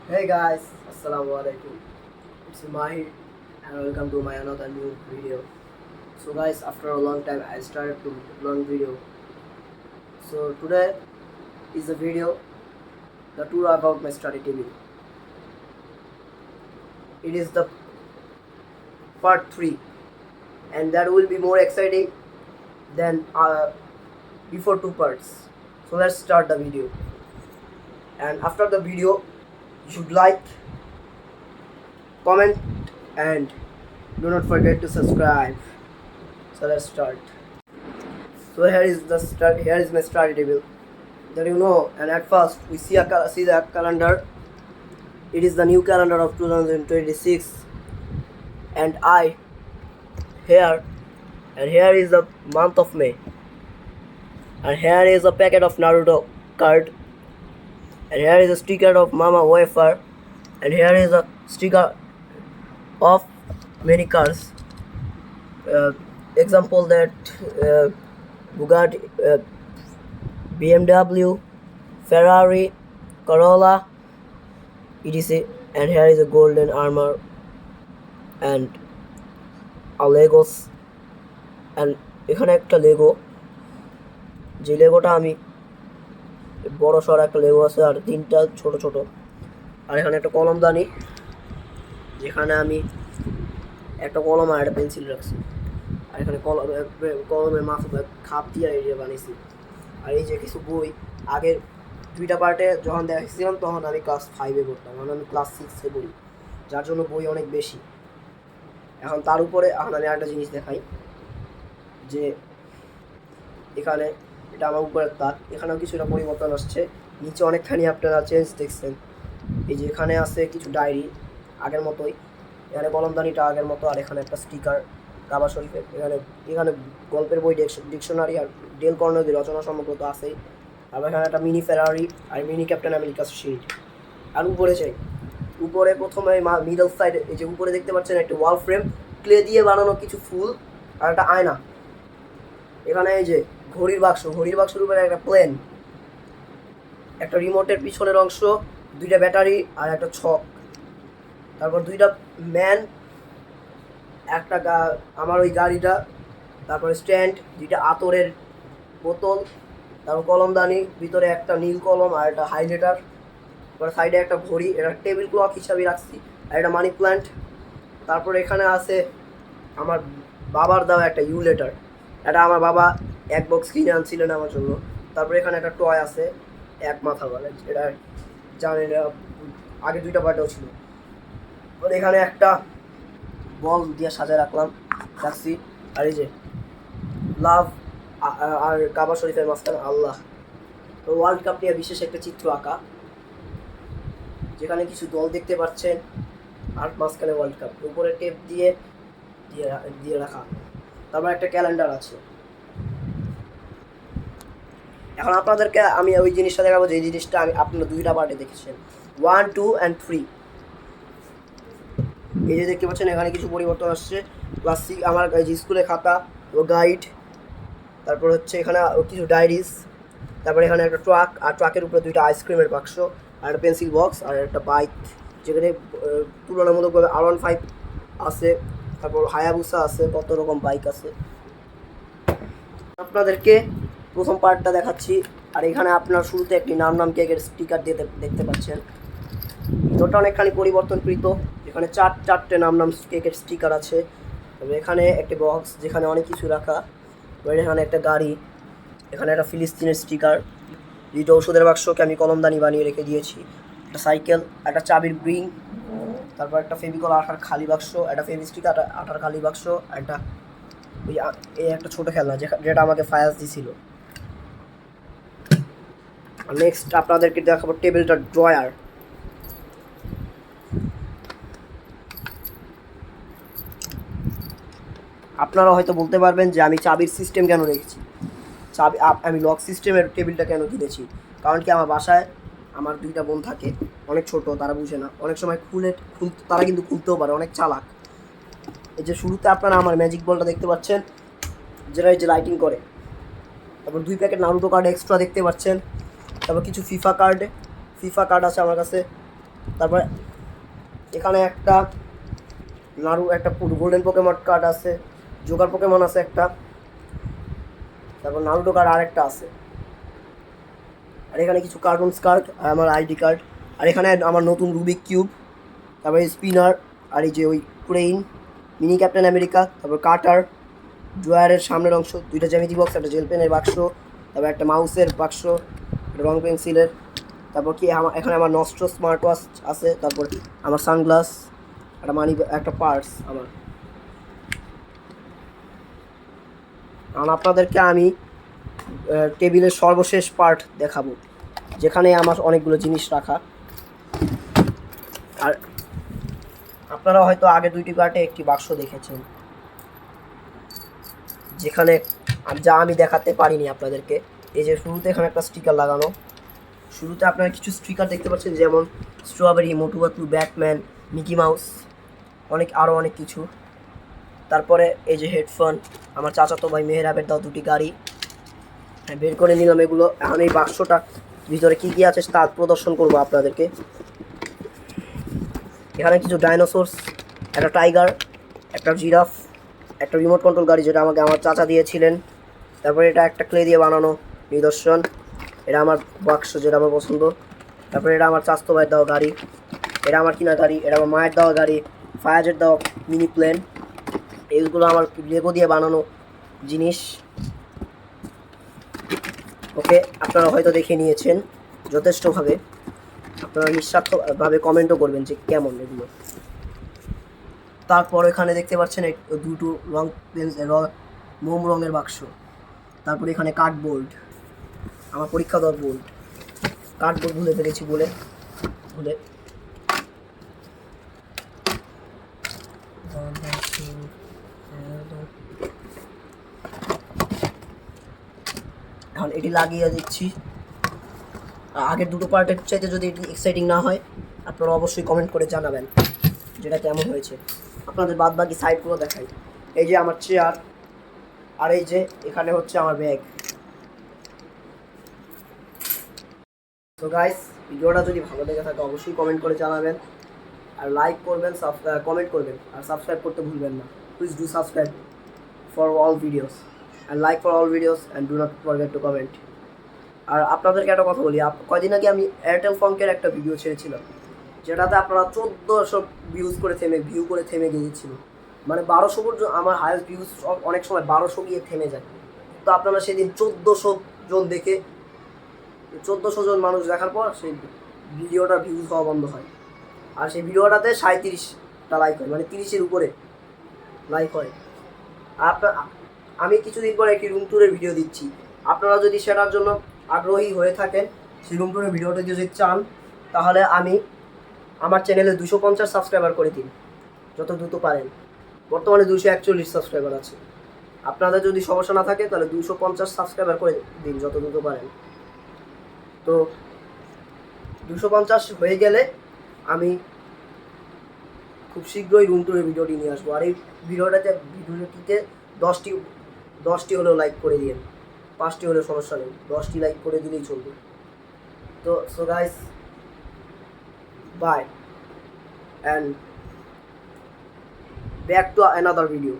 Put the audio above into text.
Hey guys, Assalamu alaikum. It's Mahir and welcome to my another new video. So guys, after a long time I started to learn video. So today is a video the tour about my study table. It is the part 3 and that will be more exciting than before two parts. So let's start the video. And after the video you should like, comment and do not forget to subscribe. So let's start. So here is my study table that you know, and at first we see the calendar. It is the new calendar of 2026 and here here is the month of May, and here is a packet of Naruto card, and here is a sticker of Mama Wafer, and here is a sticker of many cars. Example that Bugatti, BMW, Ferrari, Corolla, etc. And here is a golden armor and a Legos, and এখানে একটা Lego, যে লেগোটা আমি বড় সড় একটা Lego আছে আর তিনটা ছোট ছোট, আর এখানে একটা কলমদানি যেখানে আমি একটা কলম আর একটা পেন্সিল রাখছি, আর এখানে কলমের মাথা খাপ দিয়ে এরিয়া বানিয়েছি। আর এই যে কিছু বই, আগের দুইটা পার্টে যখন দেখেছিলাম তখন আমি ক্লাস 5-এ পড়তাম, এখন আমি ক্লাস 6-এ পড়ি, যার জন্য বই অনেক বেশি। এখন তার উপরে এখন আমি আরেকটা জিনিস দেখাই, যে এখানে এটা আমার উপরের তাক, এখানেও কিছুটা পরিবর্তন আসছে, নিচে অনেকখানি আপনারা চেঞ্জ দেখছেন। এই যে এখানে আছে কিছু ডায়েরি আগের মতোই, এখানে কলমদানিটা আগের মতো, আর এখানে একটা স্টিকার কাবা শরীফের, এখানে গল্পের বই, ডিকশনারি আর ডেল কর্নেলের রচনা সমগ্র তো আছেই। তারপর এখানে একটা মিনি ফেরারি আর মিনি ক্যাপ্টেন আমেরিকার শিল্ড। আর উপরে চাই, উপরে প্রথমে মিডল সাইডে এই যে উপরে দেখতে পাচ্ছেন একটা ওয়াল ফ্রেম, ক্লে দিয়ে বানানো কিছু ফুল আর একটা আয়না। এখানে এই যে ঘড়ির বাক্সের উপরে একটা প্লেন, একটা রিমোটের পিছনের অংশ, দুইটা ব্যাটারি আর একটা ছক, তারপর দুইটা ম্যান, একটা আমার ওই গাড়িটা, তারপরে স্ট্যান্ড, দুইটা আতরের বোতল, তারপর কলমদানি, ভিতরে একটা নীল কলম আর একটা হাইলাইটার, তারপর সাইডে একটা ঘড়ি, এটা টেবিল ক্লক হিসাবে রাখছি, আর একটা মানি প্ল্যান্ট। তারপর এখানে আছে আমার বাবার দেওয়া একটা ইউলেটার, এটা আমার বাবা এক বক্স কিনে আনছিলেন আমার জন্য। তারপরে এখানে একটা টয় আছে এক মাথা বলে, এটা জানেন আগে দুইটা পার্টেও ছিল। এখানে একটা বল দিয়ে সাজায় রাখছি, আর এই যে লাভ আর কাবা শরীফের মাঝখানে আল্লাহ। তো ওয়ার্ল্ড কাপ নিয়ে বিশেষ একটা চিত্র আঁকা, যেখানে কিছু দল দেখতে পাচ্ছেন, আর মাঝখানে ওয়ার্ল্ড কাপ, উপরে টেপ দিয়ে দিয়ে রাখা। তারপর একটা ক্যালেন্ডার আছে। এখন আপনাদেরকে আমি ওই জিনিসটা দেখাবো যে জিনিসটা আমি আপনারা দুইটা পার্টে দেখেছেন, 1, 2 and 3। এই যে দেখতে পাচ্ছেন এখানে কিছু পরিবর্তন আসছে, ক্লাসিক আমার যে স্কুলের খাতা ও গাইড, তারপর হচ্ছে এখানে কিছু ডায়েরিজ, তারপরে এখানে একটা ট্রাক, আর ট্রাকের উপরে দুইটা আইসক্রিমের বাক্স আর একটা পেন্সিল বক্স আর একটা বাইক, যেখানে তুলনামূলকভাবে R15 আছে, তারপর হায়াবুসা আছে, কত রকম বাইক আছে। আপনাদেরকে প্রথম পার্টটা দেখাচ্ছি, আর এখানে আপনার শুরুতে একটি নাম কেকের স্টিকার দিয়ে দেখতে পাচ্ছেন। ভিতরটা অনেকখানি পরিবর্তনকৃত, এখানে চারটে নাম কেকের স্টিকার আছে। তবে এখানে একটি বক্স যেখানে অনেক কিছু রাখা, এখানে একটা গাড়ি, এখানে একটা ফিলিস্তিনের স্টিকার, দুটো ওষুধের বাক্সকে আমি কলমদানি বানিয়ে রেখে দিয়েছি, একটা সাইকেল, একটা চাবির ব্রিং, তারপর একটা ফেভিকল আঠার খালি বাক্স, একটা ফেভিস্টিক আঠার খালি বাক্স, একটা ওই এই একটা ছোটো খেলনা যেটা আমাকে ফায়াজ দিছিল। নেক্সট আপনাদেরকে দেখাবো টেবিলটা ড্রয়ার। আপনারা হয়তো বলতে পারবেন যে আমি চাবির সিস্টেম কেন রেখেছি, আমি লক সিস্টেমের টেবিলটা কেন কিনেছি, কারণ কি আমার বাসায় আমার দুইটা বোন থাকে, অনেক ছোট, তারা বুঝে না, অনেক সময় তারা কিন্তু খুলতেও পারে, অনেক চালাক। এই যে শুরুতে আপনারা আমার ম্যাজিক বলটা দেখতে পাচ্ছেন, যেটা এই যে লাইটিং করে, তারপর 2 প্যাকেট নারুটো কার্ড এক্সট্রা দেখতে পাচ্ছেন, তারপর কিছু ফিফা কার্ড আছে আমার কাছে, তারপরে এখানে একটা একটা গোল্ডেন পোকেমন কার্ড আছে, জোকার পোকেমন আছে একটা, তারপর নারুটো কার্ড আরেকটা আছে, আর এখানে কিছু কার্টুনস কার্ড আর আমার আইডি কার্ড, আর এখানে আমার নতুন রুবিক কিউব, তারপরে স্পিনার, আর এই যে ওই ক্রেইন, মিনি ক্যাপ্টেন আমেরিকা, তারপর কাটার, ড্রয়ারের সামনের অংশ, দুইটা জ্যামিতি বক্স, একটা জেল পেনের বাক্স, তারপর একটা মাউসের বাক্স, রং পেন্সিলের, তারপর কি এখানে আমার নস্ট্রো স্মার্ট ওয়াচ আছে, তারপর আমার সানগ্লাস, একটা মানি, একটা পার্স আমার। কারণ আপনাদেরকে আমি টেবিলের সর্বশেষ পার্ট দেখাবো, যেখানে আমার অনেকগুলো জিনিস রাখা। আর আপনারা হয়তো আগে দুইটি পার্টে একটি বাক্স দেখেছেন, যেখানে যা আমি দেখাতে পারিনি আপনাদেরকে। এই যে শুরুতে এখানে একটা স্টিকার লাগানো, শুরুতে আপনারা কিছু স্টিকার দেখতে পাচ্ছেন, যেমন strawberry, Motu Patlu, Batman, Mickey mouse, আরও অনেক কিছু। তারপরে এই যে হেডফোন, আমার চাচাতো ভাই মেহেরাবের দাও দুটি গাড়ি, বের করে নিলাম এগুলো। এখন এই বাক্সটা ভিতরে কী কী আছে তা প্রদর্শন করবো আপনাদেরকে। এখানে কিছু ডাইনোসরস, একটা টাইগার, একটা জিরাফ, একটা রিমোট কন্ট্রোল গাড়ি যেটা আমাকে আমার চাচা দিয়েছিলেন। তারপরে এটা একটা ক্লে দিয়ে বানানো নিদর্শন, এটা আমার বাক্স যেটা আমার পছন্দ। তারপরে এটা আমার চাচাতো ভাইয়ের দেওয়া গাড়ি, এটা আমার কিনা গাড়ি, এটা আমার মায়ের দেওয়া গাড়ি, ফায়াজের দেওয়া মিনি প্লেন। এইগুলো আমার লেগো দিয়ে বানানো জিনিস। ওকে, আপনারা হয়তো দেখে নিয়েছেন যথেষ্টভাবে, আপনারা নিঃস্বার্থভাবে কমেন্টও করবেন যে কেমন এগুলো। তারপর এখানে দেখতে পাচ্ছেন দুটো মোম রঙের বাক্স, তারপর এখানে কার্ডবোর্ড, আমার পরীক্ষা দেওয়ার বোর্ড, কার্ডবোর্ড ভুলে ফেলেছি ভুলে। এখন এটি লাগিয়ে দিচ্ছি। আগের দুটো পার্টের চাইতে যদি এটি এক্সাইটিং না হয়, আপনারা অবশ্যই কমেন্ট করে জানাবেন যেটা কেমন হয়েছে। আপনাদের বাদ বাকি সাইডগুলো দেখাই। এই যে আমার চেয়ার, আর এই যে এখানে হচ্ছে আমার ব্যাগ। তো গাইস, ভিডিওটা যদি ভালো লেগে থাকে অবশ্যই কমেন্ট করে জানাবেন, আর লাইক করবেন, কমেন্ট করবেন, আর সাবস্ক্রাইব করতে ভুলবেন না। Please do subscribe for all videos and like for all videos and do not forget to comment. আর আপনাদেরকে একটা কথা বলি, কয়দিন আগে আমি এয়ারটেল ফঙ্কের একটা ভিডিও ছেড়েছিলাম, যেটাতে আপনারা 1400 ভিউ করে থেমে গিয়েছিল। মানে 1200 পর্যন্ত আমার হায়েস্ট ভিউজ অনেক সময় 1200 গিয়ে থেমে যায়। তো আপনারা সেদিন 1400 জন দেখে, 1400 জন মানুষ দেখার পর সেই ভিডিওটা ভিউজ হওয়া বন্ধ হয়। আর সেই ভিডিওটাতে 37টা লাইক হয়, মানে 30-এর উপরে লাইক হয়। আমি কিছুদিন পরে একটি রুম ট্যুরের ভিডিও দিচ্ছি, আপনারা যদি সেটার জন্য আগ্রহী হয়ে থাকেন, সেই রুম ট্যুরের ভিডিওটা যদি চান, তাহলে আমি আমার চ্যানেলে 250 সাবস্ক্রাইবার করে দিন যত দ্রুত পারেন। বর্তমানে 241 সাবস্ক্রাইবার আছে। আপনাদের যদি সমস্যা না থাকে তাহলে 250 সাবস্ক্রাইবার করে দিন যত দ্রুত পারেন। তো 250 হয়ে গেলে আমি খুব শীঘ্রই রুম ট্যুরের ভিডিওটি নিয়ে আসবো। আর এই ভিডিওটিতে 10টি হলেও লাইক করে দিন, 5টি হলেও সমস্যা নেই, 10টি লাইক করে দিলেই চলবে। তো so guys, bye and back to another video.